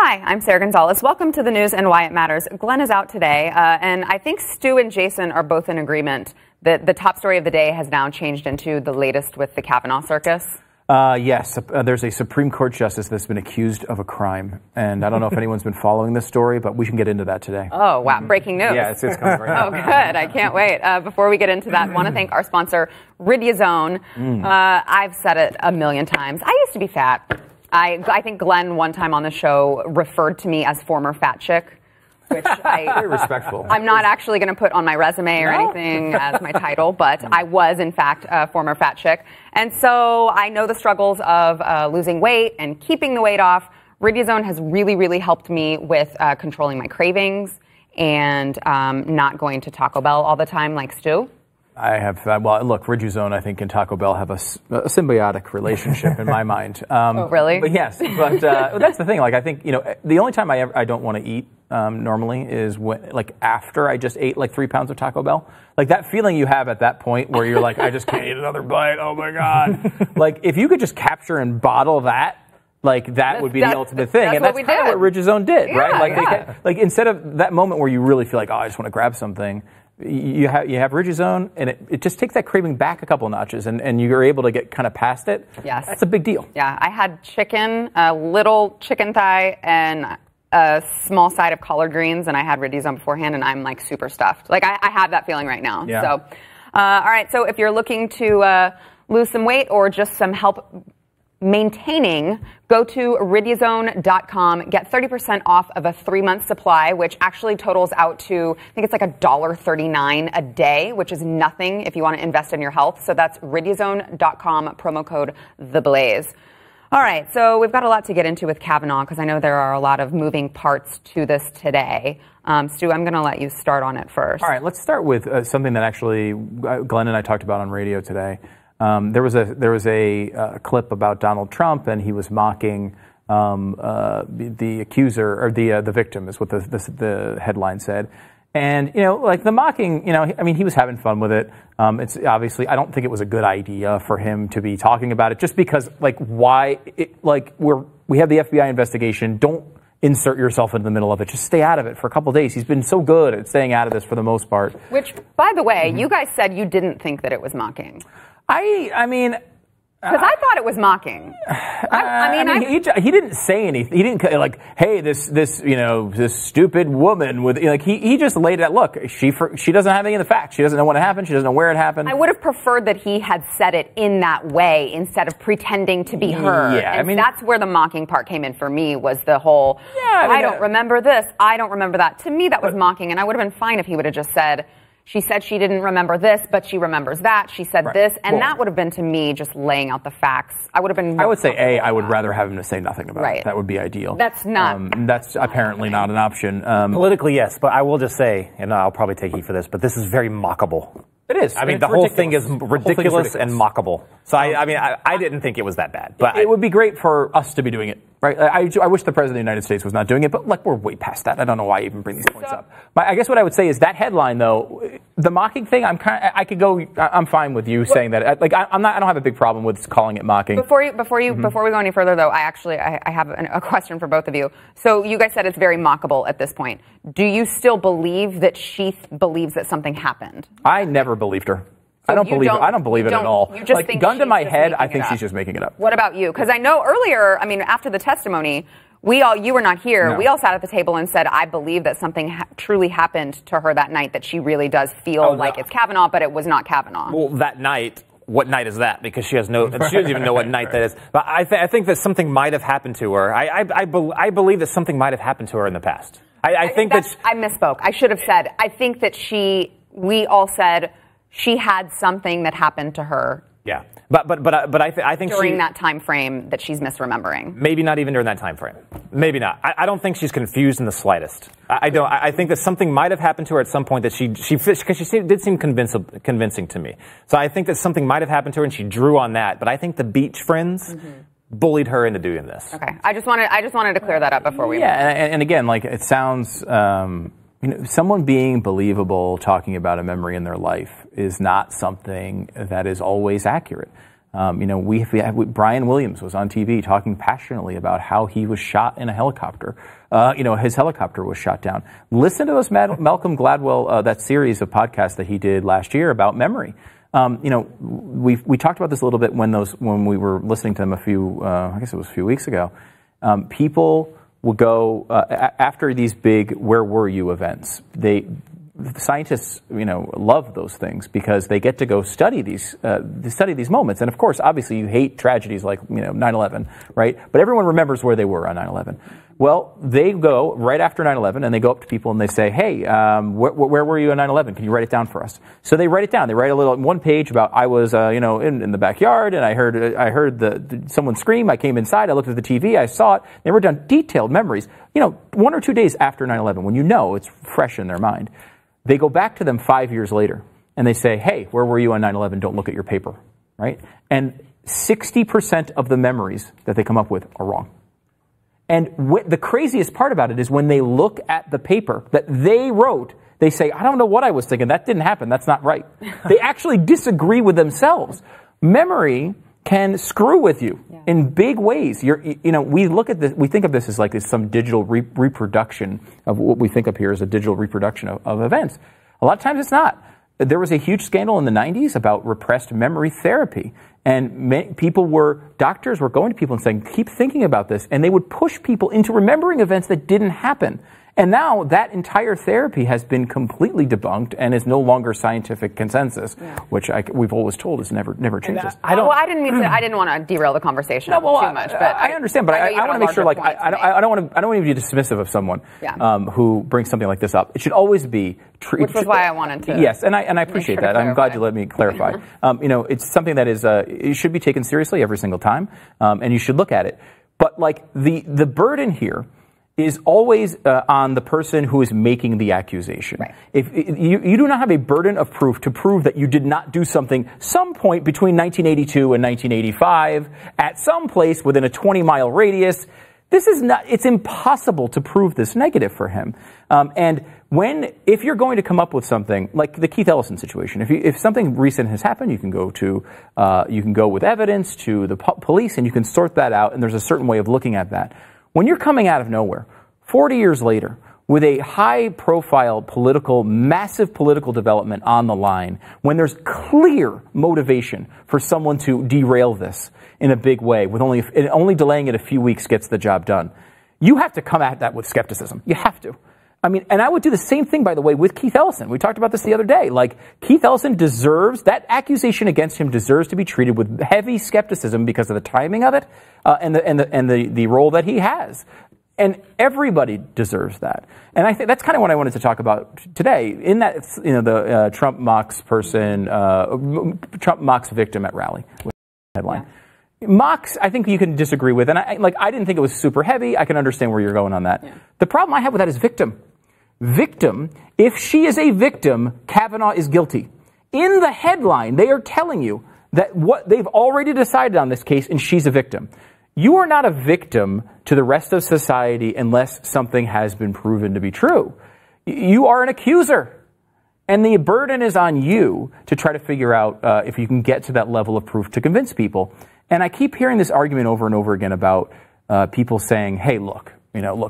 Hi, I'm Sarah Gonzalez. Welcome to the news and why it matters. Glenn is out today, and I think Stu and Jason are both in agreement that the top story of the day has now changed into the latest with the Kavanaugh circus. Yes, there's a Supreme Court justice that's been accused of a crime, and I don't know if anyone's been following this story, but we can get into that today. Oh, wow. Breaking news. Yeah, it's coming right now. Oh, good. I can't wait. Before we get into that, I want to thank our sponsor, Riduzone. I've said it a million times. I used to be fat. I think Glenn one time on the show referred to me as former fat chick, which very respectful. I'm not actually going to put on my resume or anything as my title, but I was, in fact, a former fat chick. And so I know the struggles of losing weight and keeping the weight off. Riduzone has really, really helped me with controlling my cravings and not going to Taco Bell all the time like Stu. I have, well, look, Riduzone, I think, and Taco Bell have a symbiotic relationship in my mind. Oh, really? But yes, but that's the thing. Like, I think, the only time I don't want to eat normally is when, like, after I just ate like 3 pounds of Taco Bell. Like that feeling you have at that point where you're like, I just can't eat another bite. Oh my God. Like, if you could just capture and bottle that, like that would be the ultimate thing, and that's kind of what Riduzone did, right? Like instead of that moment where you really feel like, oh, I just want to grab something, you have Riduzone, and it just takes that craving back a couple notches, and you're able to get kind of past it. Yes, that's a big deal. Yeah, I had chicken, a little chicken thigh, and a small side of collard greens, and I had Riduzone beforehand, and I'm like super stuffed. Like I have that feeling right now. Yeah. So, all right. So if you're looking to lose some weight or just some help maintaining, go to Riduzone.com, get 30% off of a 3-month supply, which actually totals out to, I think it's like $1.39 a day, which is nothing if you want to invest in your health. So that's Riduzone.com, promo code TheBlaze. All right, so we've got a lot to get into with Kavanaugh because I know there are a lot of moving parts to this today. Stu, I'm going to let you start on it first. All right, let's start with something that actually Glenn and I talked about on radio today. There was a clip about Donald Trump, and he was mocking the accuser, or the victim, is what the headline said. And like the mocking, I mean, he was having fun with it. It's obviously, I don't think it was a good idea for him to be talking about it, just because, like, why? We have the FBI investigation. Don't insert yourself into the middle of it. Just stay out of it for a couple of days. He's been so good at staying out of this for the most part. Which, by the way, you guys said you didn't think that it was mocking. I mean, because I thought it was mocking. He didn't say anything. He didn't like, hey, this stupid woman with, like, he just laid it out. Look, she doesn't have any of the facts. She doesn't know what happened. She doesn't know where it happened. I would have preferred that he had said it in that way instead of pretending to be her. Yeah, and that's where the mocking part came in for me, was the whole, I don't remember this, I don't remember that. To me, that was mocking, and I would have been fine if he would have just said, she said she didn't remember this, but she remembers that. She said this, and that would have been, to me, just laying out the facts. I would have been. I would say, I would rather have him to say nothing about it. That would be ideal. That's not. That's apparently not an option. Politically, yes, but I will just say, and I'll probably take heat for this, but this is very mockable. It is. I mean, the whole thing is ridiculous and mockable. So I didn't think it was that bad. But it would be great for us to be doing it, right? I wish the President of the United States was not doing it, but like, we're way past that. I don't know why I even bring these points up. I guess what I would say is that headline, though, the mocking thing, I'm fine with you saying that. Like, I don't have a big problem with calling it mocking. Before we go any further, though, I have a question for both of you. So you guys said it's very mockable at this point. Do you still believe that she believes that something happened? I never believed her. I don't believe it at all. You just think gun to my head, I think she's just making it up. What about you? Because I know earlier, after the testimony, you were not here. No. We all sat at the table and said, I beve that something truly happened to her that night, that she really does feel like it's Kavanaugh, but it was not Kavanaugh. Well, that night, what night is that? Because she doesn't even know what night that is. But I think that something might have happened to her. I believe that something might have happened to her in the past. I think that I misspoke. I should have said, I think that we all said she had something that happened to her. Yeah, but I think during that time frame that she's misremembering. Maybe not even during that time frame. Maybe not. I don't think she's confused in the slightest. I don't. I think that something might have happened to her at some point that because she did seem convincing to me. So I think that something might have happened to her, and she drew on that. But I think the beach friends bullied her into doing this. Okay, I just wanted to clear that up before we. Yeah, and again, like, it sounds. Someone being believable talking about a memory in their life is not something that is always accurate. Brian Williams was on TV talking passionately about how he was shot in a helicopter. His helicopter was shot down. Listen to those Malcolm Gladwell, that series of podcasts that he did last year about memory. We talked about this a little bit when we were listening to them a few weeks ago. People would go after these big "Where were you?" events. Scientists, love those things because they get to go study these moments. And of course, obviously, you hate tragedies like 9/11, right? But everyone remembers where they were on 9/11. Well, they go right after 9/11 and they go up to people and they say, "Hey, where were you on 9/11? Can you write it down for us?" So they write it down. They write a little one page about I was in the backyard and I heard someone scream. I came inside. I looked at the TV. I saw it. They wrote down detailed memories. 1 or 2 days after 9/11, when it's fresh in their mind. They go back to them 5 years later, and they say, "Hey, where were you on 9/11? Don't look at your paper," right? And 60% of the memories that they come up with are wrong. And the craziest part about it is when they look at the paper that they wrote, they say, "I don't know what I was thinking. That didn't happen. That's not right." They actually disagree with themselves. Memory can screw with you in big ways. We look at this, we think of this as like some digital reproduction of what we think of here as a digital reproduction of events. A lot of times it's not. There was a huge scandal in the 90s about repressed memory therapy. And doctors were going to people and saying, "Keep thinking about this." And they would push people into remembering events that didn't happen. And now that entire therapy has been completely debunked and is no longer scientific consensus, which we've always told is never changes. I didn't want to derail the conversation too much. But I understand, but I want to make sure, I don't want to be dismissive of someone who brings something like this up. It should always be which is why I wanted to. Yes, and I appreciate that. I'm glad you let me clarify. It's something that it should be taken seriously every single time, and you should look at it. But the burden here is always on the person who is making the accusation. Right. If you do not have a burden of proof to prove that you did not do something some point between 1982 and 1985 at some place within a 20-mile radius, it's impossible to prove this negative for him. If you're going to come up with something like the Keith Ellison situation, if something recent has happened, you can go with evidence to the police and you can sort that out, and there's a certain way of looking at that. When you're coming out of nowhere, 40 years later, with a high-profile massive political development on the line, when there's clear motivation for someone to derail this in a big way, with only delaying it a few weeks gets the job done, you have to come at that with skepticism. You have to. And I would do the same thing, by the way, with Keith Ellison. We talked about this the other day. Keith Ellison that accusation against him deserves to be treated with heavy skepticism because of the timing of it and the role that he has. And everybody deserves that. And I think that's kind of what I wanted to talk about today. In that, the Trump mocks victim at rally headline. Yeah. Mocks, I think you can disagree with, and I didn't think it was super heavy. I can understand where you're going on that. Yeah. The problem I have with that is victim. Victim, if she is a victim, Kavanaugh is guilty. In the headline, they are telling you that what they've already decided on this case, and she's a victim. You are not a victim to the rest of society unless something has been proven to be true. You are an accuser. And the burden is on you to try to figure out if you can get to that level of proof to convince people. And I keep hearing this argument over and over again about people saying, "Hey, look,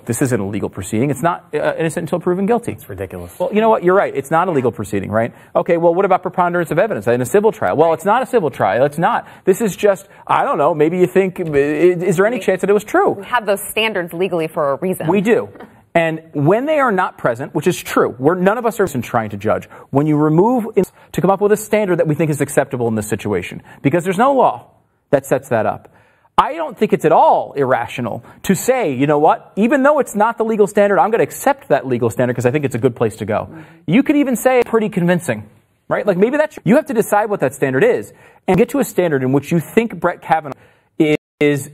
this isn't a legal proceeding. It's not innocent until proven guilty." It's ridiculous. Well, you know what? You're right. It's not a legal proceeding, right? Okay, well, what about preponderance of evidence in a civil trial? Well, it's not a civil trial. It's not. This is just, I don't know, maybe you think, is there any chance that it was true? We have those standards legally for a reason. We do. And when they are not present, which is true, none of us are trying to judge. When you remove to come up with a standard that we think is acceptable in this situation, because there's no law that sets that up. I don't think it's at all irrational to say, you know what, even though it's not the legal standard, I'm going to accept that legal standard because I think it's a good place to go. Mm-hmm. You could even say pretty convincing, right? Maybe you have to decide what that standard is and get to a standard in which you think Brett Kavanaugh is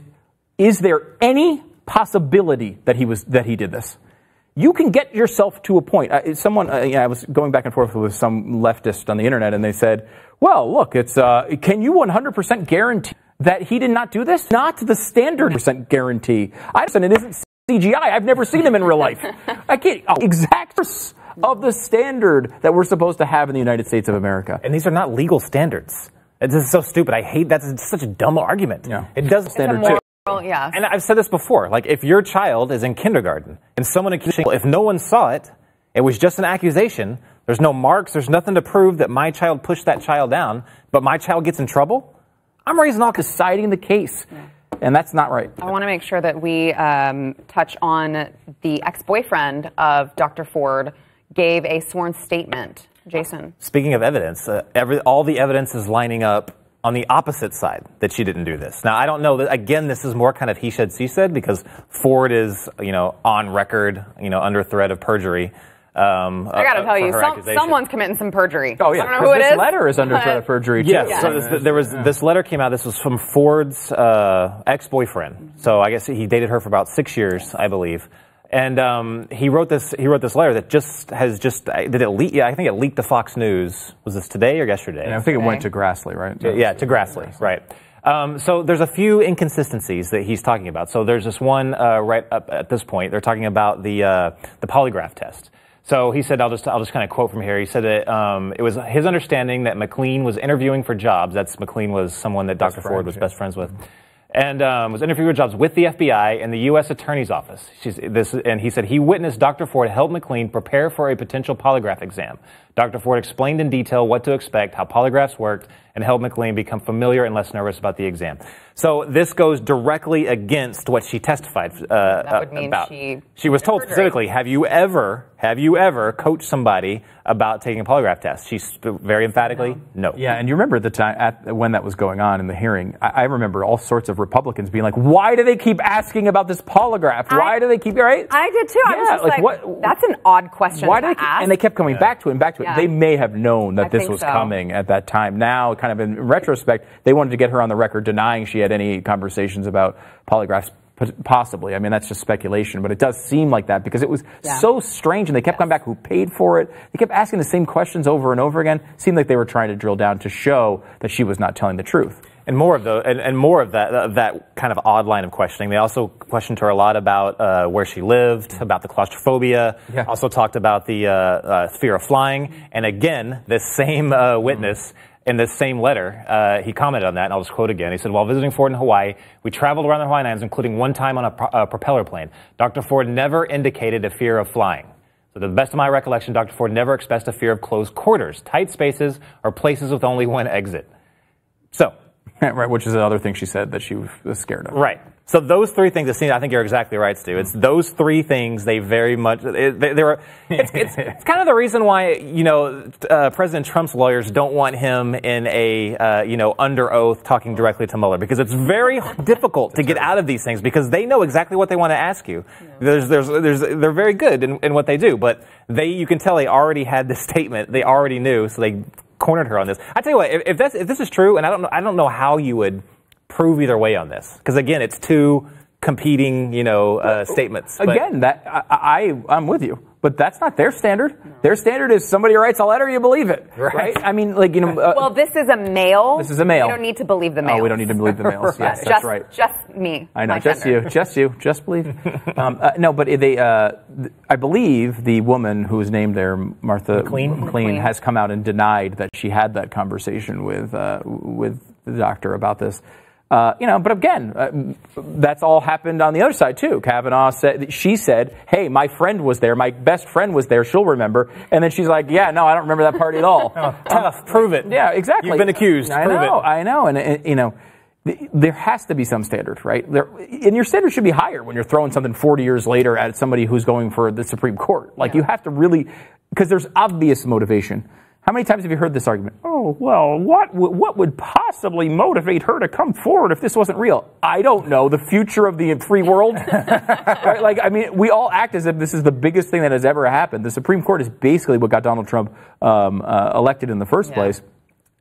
there any possibility that he did this? You can get yourself to a point. I was going back and forth with some leftist on the internet, and they said, well, look, it's can you 100% guarantee that he did not do this? Not the standard % guarantee. And it isn't CGI. I've never seen him in real life. I can't. Exact of the standard that we're supposed to have in the United States of America. And these are not legal standards. This is so stupid. I hate that. It's such a dumb argument. Yeah. It does standard too. Yes. And I've said this before. Like, if your child is in kindergarten and someone accusing, if no one saw it, it was just an accusation. There's no marks. There's nothing to prove that my child pushed that child down. But my child gets in trouble. I'm raising all deciding the case. Yeah. And that's not right. I want to make sure that we touch on the ex-boyfriend of Dr. Ford gave a sworn statement. Jason. Speaking of evidence, all the evidence is lining up on the opposite side that she didn't do this. Now, I don't know. Again, this is more kind of he said, she said, because Ford is, on record, under threat of perjury. I got to tell you, someone's committing some perjury. Oh, yeah. I don't know who it is. This letter is under threat of perjury, too. Yes. So this letter came out. This was from Ford's ex-boyfriend. So I guess he dated her for about 6 years, I believe. And he wrote this letter that did it leak? Yeah, I think it leaked to Fox News. Was this today or yesterday? Yeah, I think it went to Grassley, right? Yeah, to Grassley, right. So there's a few inconsistencies that he's talking about. So there's this one right up at this point. They're talking about the polygraph test. So he said, I'll just kind of quote from here. He said that it was his understanding that McLean was interviewing for jobs. McLean was someone that Dr. Ford was best friends with. And was interviewing for jobs with the FBI and the U.S. Attorney's Office. And he said he witnessed Dr. Ford help McLean prepare for a potential polygraph exam. Dr. Ford explained in detail what to expect, how polygraphs worked, and helped McLean become familiar and less nervous about the exam. So this goes directly against what she testified that would mean about. She was told specifically, have you ever coached somebody about taking a polygraph test? She very emphatically, no. Yeah, and you remember the time when that was going on in the hearing, I remember all sorts of Republicans being like, why do they keep asking about this polygraph? Why do they keep, right? I did too. I was just like what, that's an odd question to ask. And they kept coming back to it and back to it. Yeah. They may have known that this was coming at that time. Now, kind of in retrospect, they wanted to get her on the record denying she had any conversations about polygraphs, possibly. I mean, that's just speculation, but it does seem like that because it was so strange, and they kept coming back. Who paid for it? They kept asking the same questions over and over again. It seemed like they were trying to drill down to show that she was not telling the truth. And more of that kind of odd line of questioning. They also questioned her a lot about where she lived, about the claustrophobia. Yeah. Also talked about the fear of flying. And again, this same witness in this same letter, he commented on that, and I'll just quote again. He said, while visiting Ford in Hawaii, we traveled around the Hawaiian Islands, including one time on a propeller plane. Dr. Ford never indicated a fear of flying. So to the best of my recollection, Dr. Ford never expressed a fear of closed quarters, tight spaces, or places with only one exit. So. Right, which is another thing she said that she was scared of. Right. So those three things, I think you're exactly right, Stu. It's those three things they very much, it's kind of the reason why, President Trump's lawyers don't want him in a, under oath talking directly to Mueller, because it's very difficult to get out of these things because they know exactly what they want to ask you. Yeah. They're very good in what they do, but you can tell they already had this statement. They already knew, so they cornered her on this. I tell you what, if this is true, and I don't know how you would prove either way on this, because again, it's two competing, statements. Again, I'm with you, but that's not their standard. No. Their standard is somebody writes a letter, you believe it, right? I mean, well, this is a mail. This is a mail. We don't need to believe the mail. Oh, we don't need to believe the mails. Yes, that's right. Just me. I know, just you, just believe. No, but I believe the woman who was named there, Martha McLean, has come out and denied that she had that conversation with the doctor about this. But again, that's all happened on the other side too. Kavanaugh she said, hey, my friend was there, my best friend was there, she'll remember. And then she's like, yeah, no, I don't remember that party at all. Tough, prove it. Yeah, exactly. You've been accused, prove it. I know, and there has to be some standard, right? And your standard should be higher when you're throwing something 40 years later at somebody who's going for the Supreme Court. You have to really, because there's obvious motivation. How many times have you heard this argument? Oh, well, what would possibly motivate her to come forward if this wasn't real? I don't know. The future of the free world? Right? We all act as if this is the biggest thing that has ever happened. The Supreme Court is basically what got Donald Trump elected in the first place.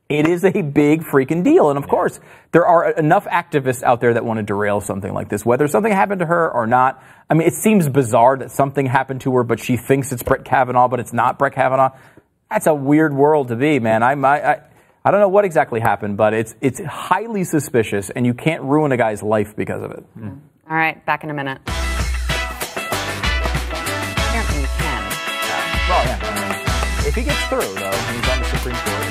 It is a big freaking deal. And of course, there are enough activists out there that want to derail something like this, whether something happened to her or not. I mean, it seems bizarre that something happened to her, but she thinks it's Brett Kavanaugh, but it's not Brett Kavanaugh. That's a weird world to be, man. I don't know what exactly happened, but it's highly suspicious, and you can't ruin a guy's life because of it. Mm. All right, back in a minute. Apparently you can. Well, yeah. If he gets through, though, and he's on the Supreme Court.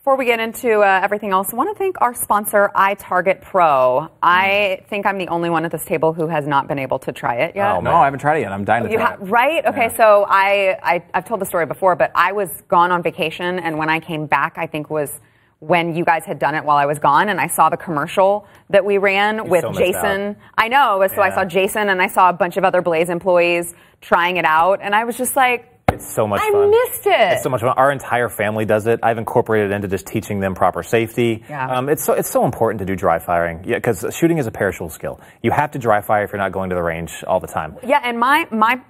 Before we get into everything else, I want to thank our sponsor, iTarget Pro. I think I'm the only one at this table who has not been able to try it yet. Oh, no, I haven't tried it yet. I'm dying to try it. Right? Okay, Yeah. so I've told the story before, but I was gone on vacation, and when I came back, I think was when you guys had done it while I was gone, and I saw the commercial that we ran with Jason. I know, so I saw Jason, and I saw a bunch of other Blaze employees trying it out, and I was just like, it's so much fun. I missed it. It's so much fun. Our entire family does it. I've incorporated it into just teaching them proper safety. Yeah. It's so important to do dry firing. Yeah, because shooting is a perishable skill. You have to dry fire if you're not going to the range all the time. Yeah, and my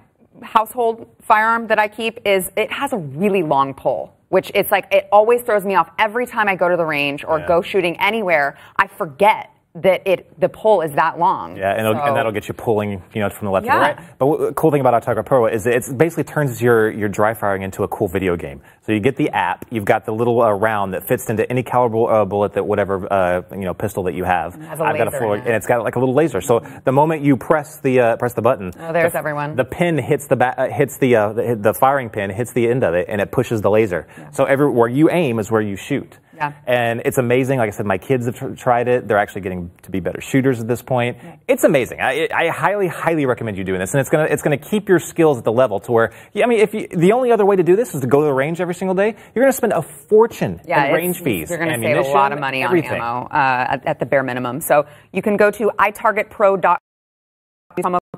household firearm that I keep it has a really long pull, which it's like it always throws me off every time I go to the range or go shooting anywhere. I forget that the pull is that long. Yeah, and that'll get you pulling, from the left to the right. But the cool thing about iTarget Pro is it basically turns your dry firing into a cool video game. So you get the app, you've got the little round that fits into any caliber bullet that whatever pistol that you have. It has a laser and it's got like a little laser. So the moment you press the button, there's everyone. The pin hits the firing pin hits the end of it, and it pushes the laser. Yeah. So where you aim is where you shoot. Yeah. And it's amazing. Like I said, my kids have tried it. They're actually getting to be better shooters at this point. Yeah. It's amazing. I highly, highly recommend you doing this. And it's gonna keep your skills at the level to where, the only other way to do this is to go to the range every single day. You're gonna spend a fortune in range fees. You're gonna save a lot of money on ammo at the bare minimum. So you can go to itargetpro.com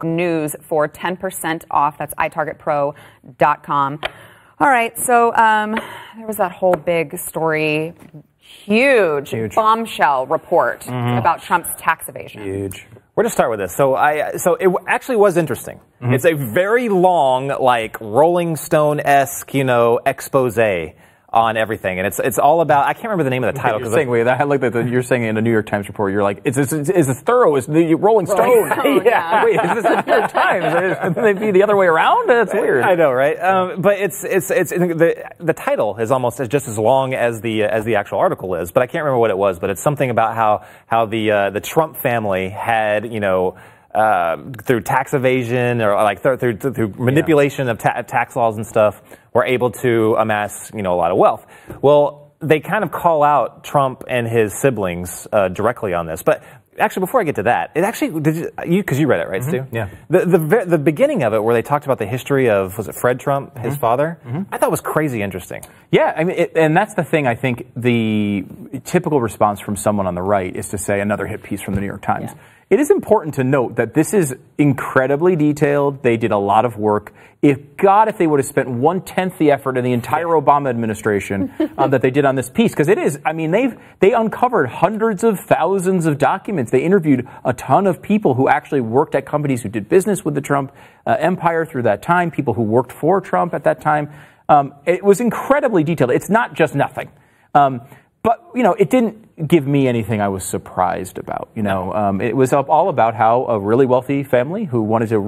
news for 10% off. That's itargetpro.com. All right, so there was that whole big story, huge bombshell report about Trump's tax evasion. Huge. We're going to start with this. So it actually was interesting. It's a very long, like Rolling Stone-esque, expose on everything, and it's all about. I can't remember the name of the title. You're saying in a New York Times report. You're like, it's as thorough as the Rolling Stone. Yeah. Wait, is this the New York Times? Would they be the other way around? That's weird. I know, right? But it's the title is almost just as long as the actual article is. But I can't remember what it was. But it's something about how the Trump family had through tax evasion or like through manipulation of tax laws and stuff, were able to amass a lot of wealth. Well, they kind of call out Trump and his siblings directly on this. But actually, before I get to that, because you read it, right, Stu? Yeah. The beginning of it, where they talked about the history of, was it Fred Trump, his father? I thought was crazy interesting. Yeah, I mean, and that's the thing. I think the typical response from someone on the right is to say another hit piece from the New York Times. Yeah. It is important to note that this is incredibly detailed. They did a lot of work. If they would have spent 1/10 the effort in the entire Obama administration that they did on this piece, because it is, I mean, they uncovered hundreds of thousands of documents. They interviewed a ton of people who actually worked at companies who did business with the Trump empire through that time, people who worked for Trump at that time. It was incredibly detailed. It's not just nothing. But, it didn't give me anything I was surprised about. It was all about how a really wealthy family who wanted to,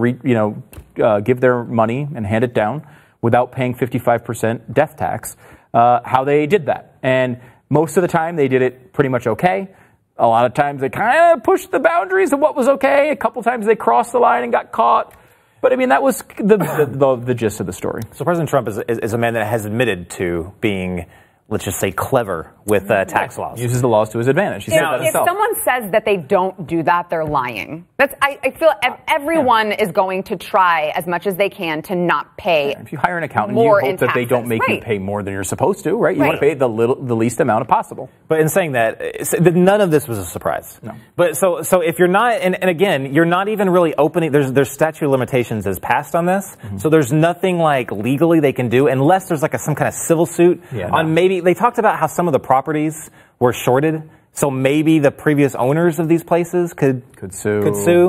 give their money and hand it down without paying 55% death tax, how they did that. And most of the time they did it pretty much okay. A lot of times they kind of pushed the boundaries of what was okay. A couple times they crossed the line and got caught. But, I mean, that was the gist of the story. So President Trump is a man that has admitted to being, let's just say, clever with tax laws. Uses the laws to his advantage. If someone says that they don't do that, they're lying. I feel everyone is going to try as much as they can to not pay. If you hire an accountant, you hope that they don't make you pay more than you're supposed to, right? You want to pay the least amount possible. But in saying that, none of this was a surprise. No. But so if you're not, and again, you're not even really opening. There's statute of limitations is passed on this, so there's nothing like legally they can do unless there's like some kind of civil suit on maybe. They talked about how some of the properties were shorted, so maybe the previous owners of these places could sue.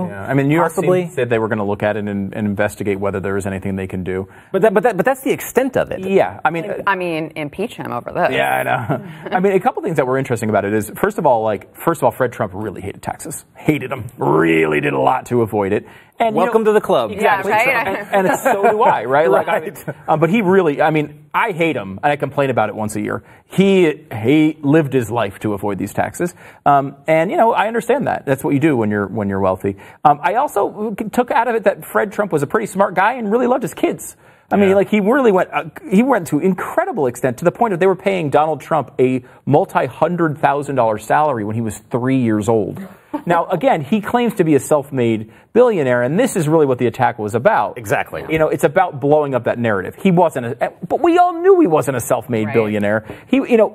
Yeah. I mean, New York said they were going to look at it and investigate whether there is anything they can do. But that's the extent of it. Yeah, I mean, impeach him over this. Yeah, I know. I mean, a couple things that were interesting about it is, first of all, Fred Trump really hated taxes. Hated them. Really did a lot to avoid it. And welcome to the club. Exactly. Yeah, right? And so do I, right? But he really, I hate him, and I complain about it once a year. He lived his life to avoid these taxes. And, I understand that. That's what you do when you're wealthy. I also took out of it that Fred Trump was a pretty smart guy and really loved his kids. I mean, like he went to incredible extent to the point that they were paying Donald Trump a multi-$100,000 salary when he was 3 years old. Now, again, he claims to be a self-made billionaire, and this is really what the attack was about. Exactly. You know, it's about blowing up that narrative. He wasn't, but we all knew he wasn't a self-made billionaire.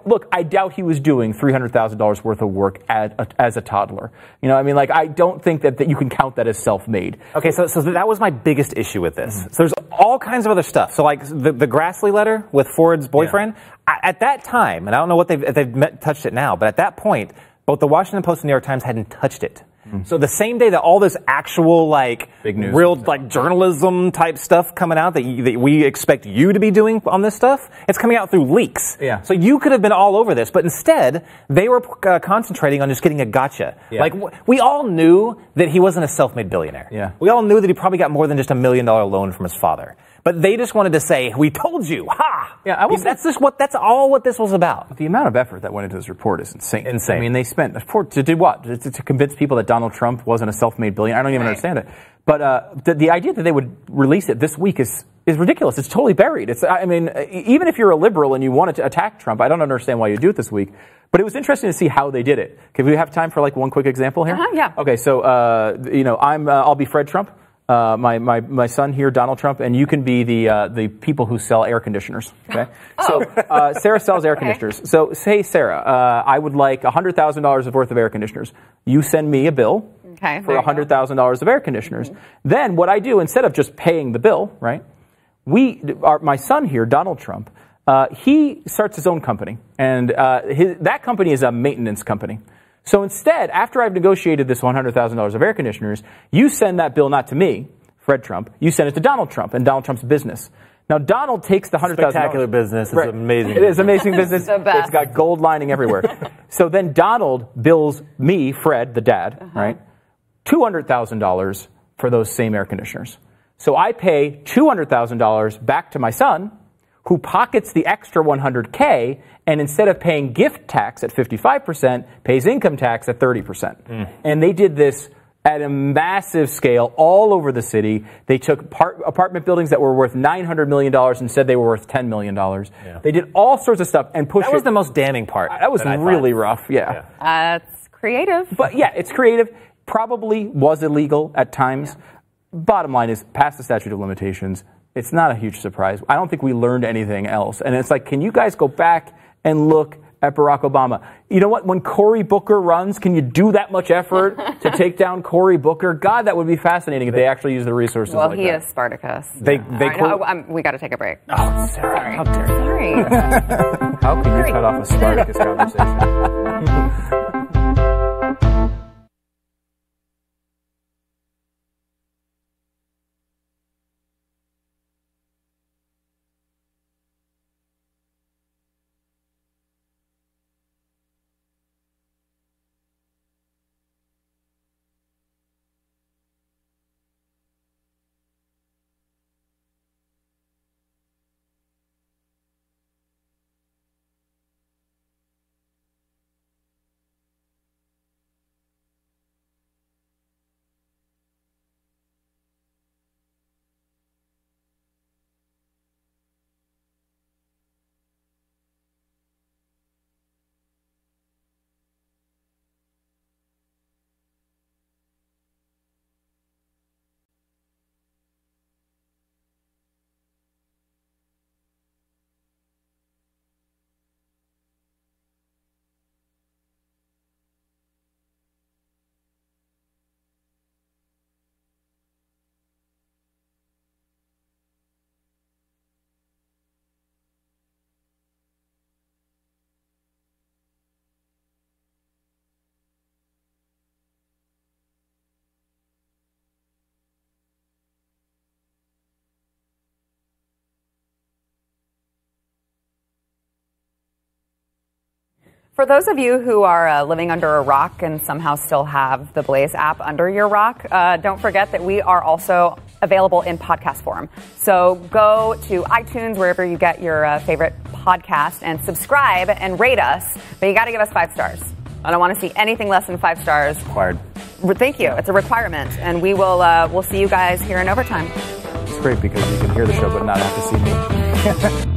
Look, I doubt he was doing $300,000 worth of work as a toddler. You know, I mean, like, I don't think that you can count that as self-made. Okay, so that was my biggest issue with this. So there's all kinds of other stuff. So like the Grassley letter with Ford's boyfriend, at that time, and I don't know what if they've touched it now, but at that point, both the Washington Post and the New York Times hadn't touched it. So the same day that all this actual, like, big news, real, like, journalism type stuff coming out that we expect you to be doing on this stuff, it's coming out through leaks. Yeah. So you could have been all over this, but instead, they were concentrating on just getting a gotcha. Yeah. Like, we all knew that he wasn't a self-made billionaire. Yeah. We all knew that he probably got more than just $1 million loan from his father. But they just wanted to say, we told you, ha! Yeah, that's all what this was about. The amount of effort that went into this report is insane. Insane. I mean, they spent, to do what? To convince people that Donald Trump wasn't a self-made billionaire? I don't even understand it. But the idea that they would release it this week is ridiculous. It's totally buried. I mean, even if you're a liberal and you wanted to attack Trump, I don't understand why you do it this week. But it was interesting to see how they did it. Can we have time for like one quick example here? Yeah. Okay, so I'll be Fred Trump. My son here, Donald Trump, and you can be the people who sell air conditioners. Okay, so Sarah sells air conditioners. So say, Sarah, I would like $100,000 worth of air conditioners. You send me a bill for $100,000 of air conditioners. Then what I do, instead of just paying the bill, right? My son here, Donald Trump, he starts his own company, and that company is a maintenance company. So instead, after I've negotiated this $100,000 of air conditioners, you send that bill not to me, Fred Trump, you send it to Donald Trump and Donald Trump's business. Now, Donald takes the $100,000. Spectacular business. It's amazing. It is amazing business. The best. It's got gold lining everywhere. So then Donald bills me, Fred, the dad, right, $200,000 for those same air conditioners. So I pay $200,000 back to my son, who pockets the extra $100K, and instead of paying gift tax at 55%, pays income tax at 30%. And they did this at a massive scale all over the city. They took apartment buildings that were worth $900 million and said they were worth $10 million. Yeah. They did all sorts of stuff and pushed it. That was the most damning part. That was really rough, yeah. It's creative. But yeah, it's creative. Probably was illegal at times. Yeah. Bottom line is, past the statute of limitations, it's not a huge surprise. I don't think we learned anything else. And it's like, can you guys go back and look at Barack Obama? You know what? When Cory Booker runs, can you do that much effort to take down Cory Booker? God, that would be fascinating if they actually use the resources like that. Well, he is Spartacus. We got to take a break. Oh, Sarah, how dare you? Sorry. How can you cut off a Spartacus conversation? For those of you who are living under a rock and somehow still have the Blaze app under your rock, don't forget that we are also available in podcast form. So go to iTunes, wherever you get your favorite podcast, and subscribe and rate us. But you got to give us 5 stars. I don't want to see anything less than 5 stars. Required. Thank you. It's a requirement. And we'll see you guys here in overtime. great because you can hear the show but not have to see me.